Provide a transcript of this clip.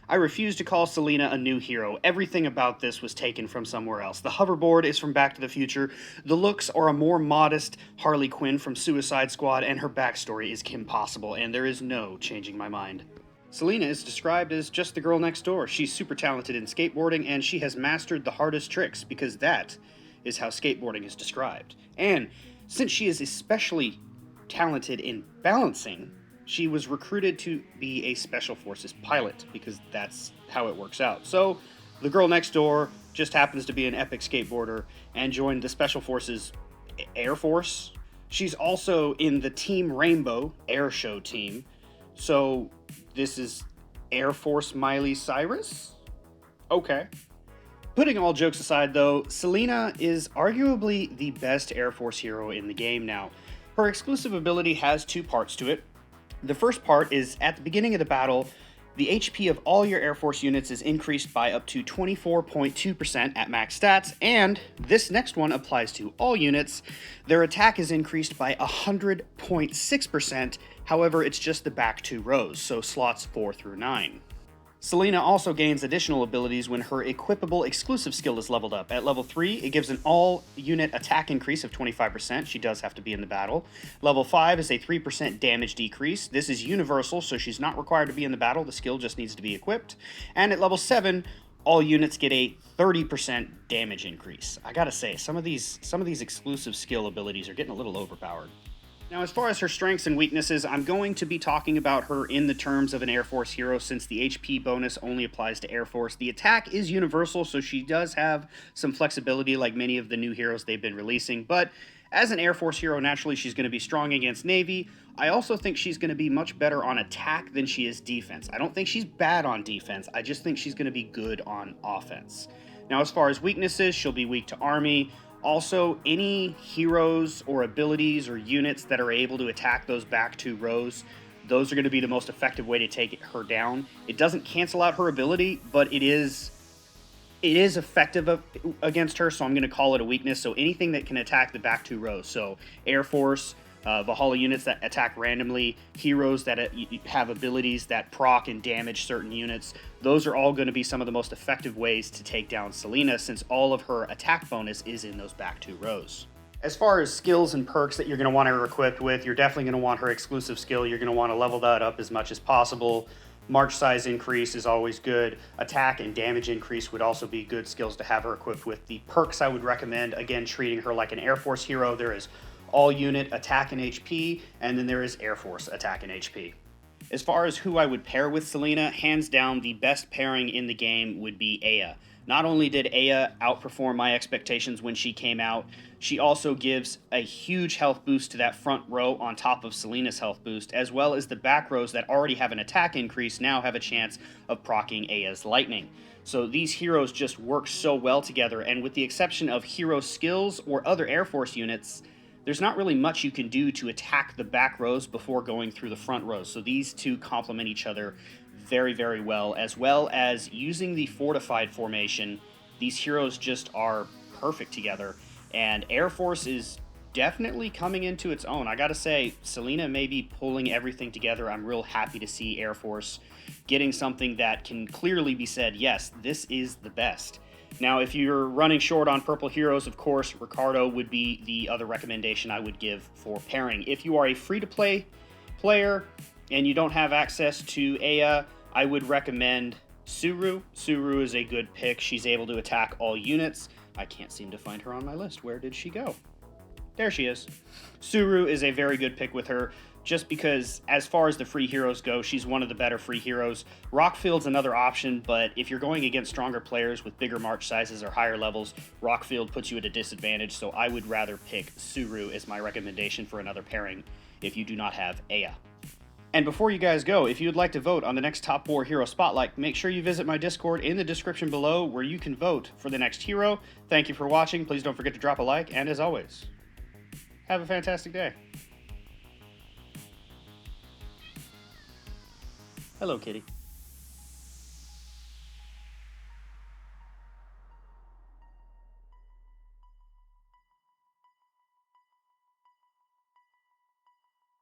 I refuse to call Selina a new hero. Everything about this was taken from somewhere else. The hoverboard is from Back to the Future, the looks are a more modest Harley Quinn from Suicide Squad, and her backstory is Kim Possible, and there is no changing my mind. Selina is described as just the girl next door. She's super talented in skateboarding, and she has mastered the hardest tricks, because that is how skateboarding is described. And since she is especially talented in balancing, she was recruited to be a Special Forces pilot, because that's how it works out. So, the girl next door just happens to be an epic skateboarder and joined the Special Forces Air Force. She's also in the Team Rainbow air show team. So, this is Air Force Miley Cyrus? Okay. Putting all jokes aside, though, Selina is arguably the best Air Force hero in the game now. Her exclusive ability has two parts to it. The first part is at the beginning of the battle, the HP of all your Air Force units is increased by up to 24.2% at max stats, and this next one applies to all units. Their attack is increased by 100.6%, however, it's just the back two rows, so slots 4 through 9. Selina also gains additional abilities when her equipable exclusive skill is leveled up. At level 3, it gives an all-unit attack increase of 25%. She does have to be in the battle. Level 5 is a 3% damage decrease. This is universal, so she's not required to be in the battle. The skill just needs to be equipped. And at level 7, all units get a 30% damage increase. I gotta say, some of these exclusive skill abilities are getting a little overpowered. Now, as far as her strengths and weaknesses, I'm going to be talking about her in the terms of an Air Force hero, since the HP bonus only applies to Air Force. The attack is universal, so she does have some flexibility like many of the new heroes they've been releasing, but as an Air Force hero, naturally she's going to be strong against Navy. I also think she's going to be much better on attack than she is defense. I don't think she's bad on defense, I just think she's going to be good on offense. Now, as far as weaknesses, she'll be weak to Army. Also, any heroes or abilities or units that are able to attack those back two rows, those are going to be the most effective way to take her down. It doesn't cancel out her ability, but it is effective against her, so I'm going to call it a weakness. So anything that can attack the back two rows, so Air Force, Valhalla units that attack randomly, heroes that have abilities that proc and damage certain units, those are all going to be some of the most effective ways to take down Selina, since all of her attack bonus is in those back two rows. As far as skills and perks that you're going to want her equipped with, you're definitely going to want her exclusive skill. You're going to want to level that up as much as possible. March size increase is always good. Attack and damage increase would also be good skills to have her equipped with. The perks I would recommend, again, treating her like an Air Force hero. There is all unit attack and HP, and then there is Air Force attack and HP. As far as who I would pair with Selina, hands down the best pairing in the game would be Aya. Not only did Aya outperform my expectations when she came out, she also gives a huge health boost to that front row on top of Selina's health boost, as well as the back rows that already have an attack increase now have a chance of proccing Aya's lightning. So these heroes just work so well together, and with the exception of hero skills or other Air Force units, there's not really much you can do to attack the back rows before going through the front rows. So these two complement each other very, very well as using the fortified formation. These heroes just are perfect together, and Air Force is definitely coming into its own. I gotta say, Selina may be pulling everything together. I'm real happy to see Air Force getting something that can clearly be said, yes, this is the best. Now, if you're running short on purple heroes, of course, Ricardo would be the other recommendation I would give for pairing. If you are a free-to-play player and you don't have access to Aya, I would recommend Suru. Suru is a good pick. She's able to attack all units. I can't seem to find her on my list. Where did she go? There she is. Suru is a very good pick with her, just because as far as the free heroes go, she's one of the better free heroes. Rockfield's another option, but if you're going against stronger players with bigger march sizes or higher levels, Rockfield puts you at a disadvantage, so I would rather pick Suru as my recommendation for another pairing if you do not have Aya. And before you guys go, if you would like to vote on the next Top War Hero Spotlight, make sure you visit my Discord in the description below where you can vote for the next hero. Thank you for watching. Please don't forget to drop a like, and as always, have a fantastic day. Hello, kitty.